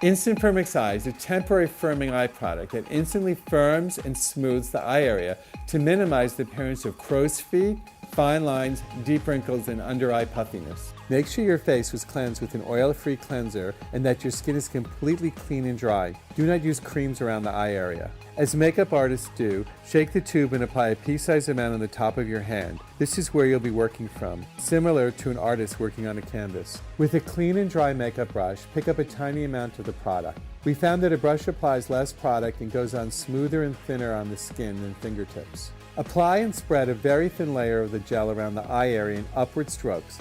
Instant FIRMx Eye is a temporary firming eye product that instantly firms and smooths the eye area to minimize the appearance of crow's feet, fine lines, deep wrinkles, and under-eye puffiness. Make sure your face was cleansed with an oil-free cleanser and that your skin is completely clean and dry. Do not use creams around the eye area. As makeup artists do, shake the tube and apply a pea-sized amount on the top of your hand. This is where you'll be working from, similar to an artist working on a canvas. With a clean and dry makeup brush, pick up a tiny amount of the product. We found that a brush applies less product and goes on smoother and thinner on the skin than fingertips. Apply and spread a very thin layer of the gel around the eye area in upward strokes,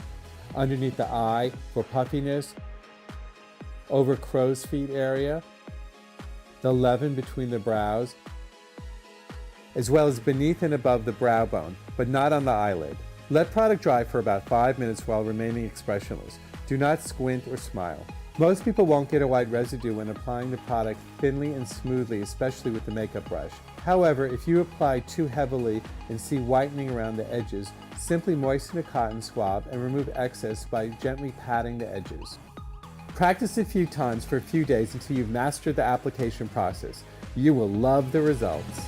underneath the eye for puffiness, over crow's feet area, the leaven between the brows, as well as beneath and above the brow bone, but not on the eyelid. Let product dry for about 5 minutes while remaining expressionless. Do not squint or smile. Most people won't get a white residue when applying the product thinly and smoothly, especially with the makeup brush. However, if you apply too heavily and see whitening around the edges, simply moisten a cotton swab and remove excess by gently patting the edges. Practice a few times for a few days until you've mastered the application process. You will love the results.